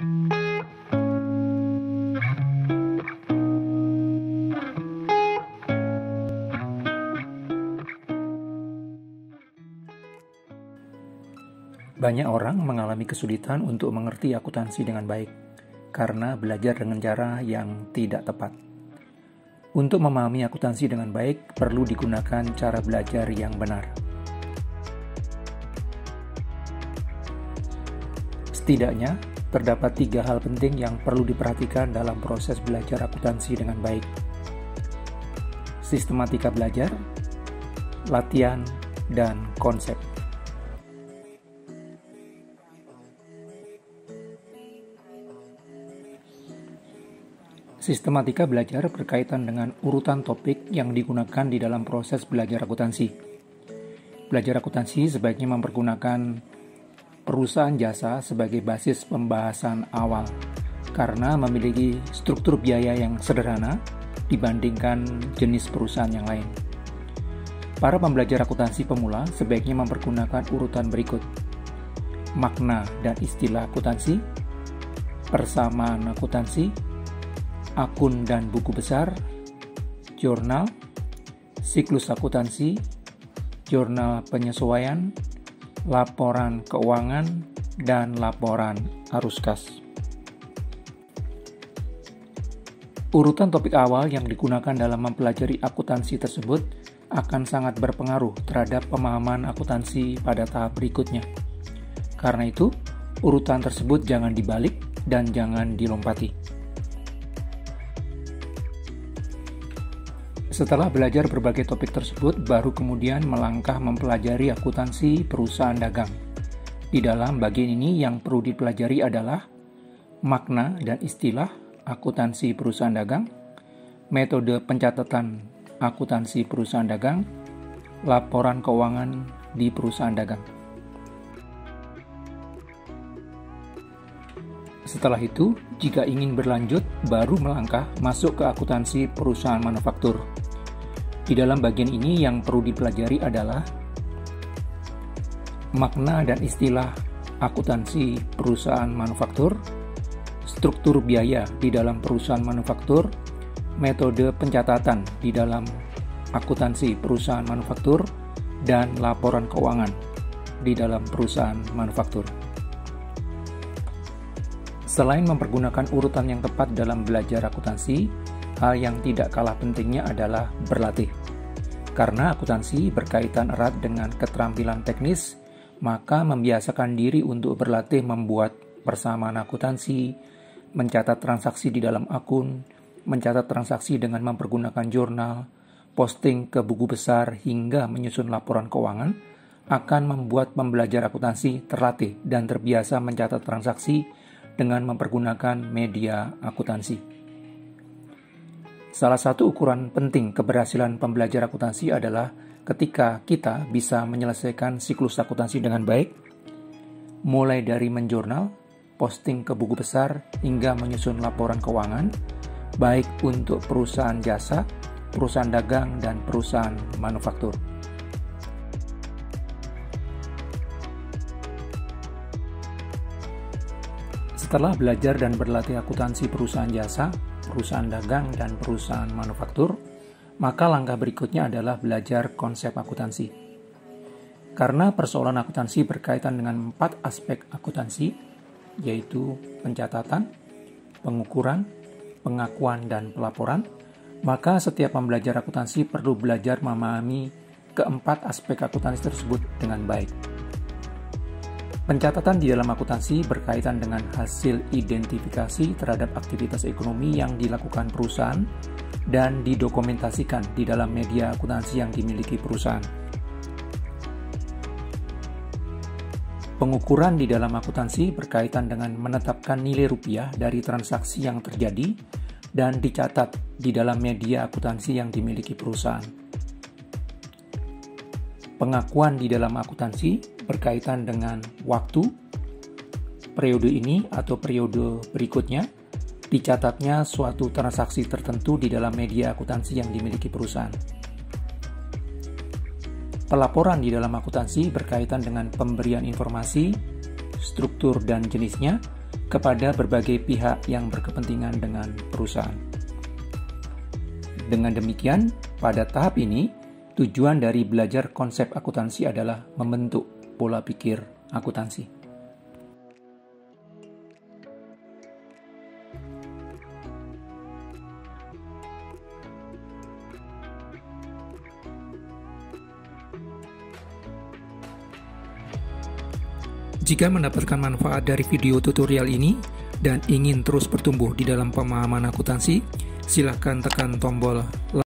Banyak orang mengalami kesulitan untuk mengerti akuntansi dengan baik karena belajar dengan cara yang tidak tepat. Untuk memahami akuntansi dengan baik, perlu digunakan cara belajar yang benar. Setidaknya, terdapat 3 hal penting yang perlu diperhatikan dalam proses belajar akuntansi dengan baik. Sistematika belajar, latihan, dan konsep. Sistematika belajar berkaitan dengan urutan topik yang digunakan di dalam proses belajar akuntansi. Belajar akuntansi sebaiknya mempergunakan perusahaan jasa sebagai basis pembahasan awal karena memiliki struktur biaya yang sederhana dibandingkan jenis perusahaan yang lain. Para pembelajar akuntansi pemula sebaiknya mempergunakan urutan berikut: makna dan istilah akuntansi, persamaan akuntansi, akun dan buku besar, jurnal, siklus akuntansi, jurnal penyesuaian, laporan keuangan, dan laporan arus kas. Urutan topik awal yang digunakan dalam mempelajari akuntansi tersebut akan sangat berpengaruh terhadap pemahaman akuntansi pada tahap berikutnya. Karena itu, urutan tersebut jangan dibalik dan jangan dilompati. Setelah belajar berbagai topik tersebut, baru kemudian melangkah mempelajari akuntansi perusahaan dagang. Di dalam bagian ini yang perlu dipelajari adalah makna dan istilah akuntansi perusahaan dagang, metode pencatatan akuntansi perusahaan dagang, laporan keuangan di perusahaan dagang. Setelah itu, jika ingin berlanjut, baru melangkah masuk ke akuntansi perusahaan manufaktur. Di dalam bagian ini yang perlu dipelajari adalah makna dan istilah akuntansi perusahaan manufaktur, struktur biaya di dalam perusahaan manufaktur, metode pencatatan di dalam akuntansi perusahaan manufaktur, dan laporan keuangan di dalam perusahaan manufaktur. Selain mempergunakan urutan yang tepat dalam belajar akuntansi, hal yang tidak kalah pentingnya adalah berlatih. Karena akuntansi berkaitan erat dengan keterampilan teknis, maka membiasakan diri untuk berlatih membuat persamaan akuntansi, mencatat transaksi di dalam akun, mencatat transaksi dengan mempergunakan jurnal, posting ke buku besar hingga menyusun laporan keuangan, akan membuat pembelajar akuntansi terlatih dan terbiasa mencatat transaksi dengan mempergunakan media akuntansi. Salah satu ukuran penting keberhasilan pembelajar akuntansi adalah ketika kita bisa menyelesaikan siklus akuntansi dengan baik, mulai dari menjurnal, posting ke buku besar, hingga menyusun laporan keuangan, baik untuk perusahaan jasa, perusahaan dagang, dan perusahaan manufaktur. Setelah belajar dan berlatih akuntansi perusahaan jasa, perusahaan dagang, dan perusahaan manufaktur, maka langkah berikutnya adalah belajar konsep akuntansi. Karena persoalan akuntansi berkaitan dengan 4 aspek akuntansi, yaitu pencatatan, pengukuran, pengakuan, dan pelaporan, maka setiap pembelajar akuntansi perlu belajar memahami keempat aspek akuntansi tersebut dengan baik. Pencatatan di dalam akuntansi berkaitan dengan hasil identifikasi terhadap aktivitas ekonomi yang dilakukan perusahaan dan didokumentasikan di dalam media akuntansi yang dimiliki perusahaan. Pengukuran di dalam akuntansi berkaitan dengan menetapkan nilai rupiah dari transaksi yang terjadi dan dicatat di dalam media akuntansi yang dimiliki perusahaan. Pengakuan di dalam akuntansi berkaitan dengan waktu, periode ini atau periode berikutnya, dicatatnya suatu transaksi tertentu di dalam media akuntansi yang dimiliki perusahaan. Pelaporan di dalam akuntansi berkaitan dengan pemberian informasi, struktur dan jenisnya, kepada berbagai pihak yang berkepentingan dengan perusahaan. Dengan demikian, pada tahap ini, tujuan dari belajar konsep akuntansi adalah membentuk pola pikir akuntansi. Jika mendapatkan manfaat dari video tutorial ini dan ingin terus bertumbuh di dalam pemahaman akuntansi, silakan tekan tombol like.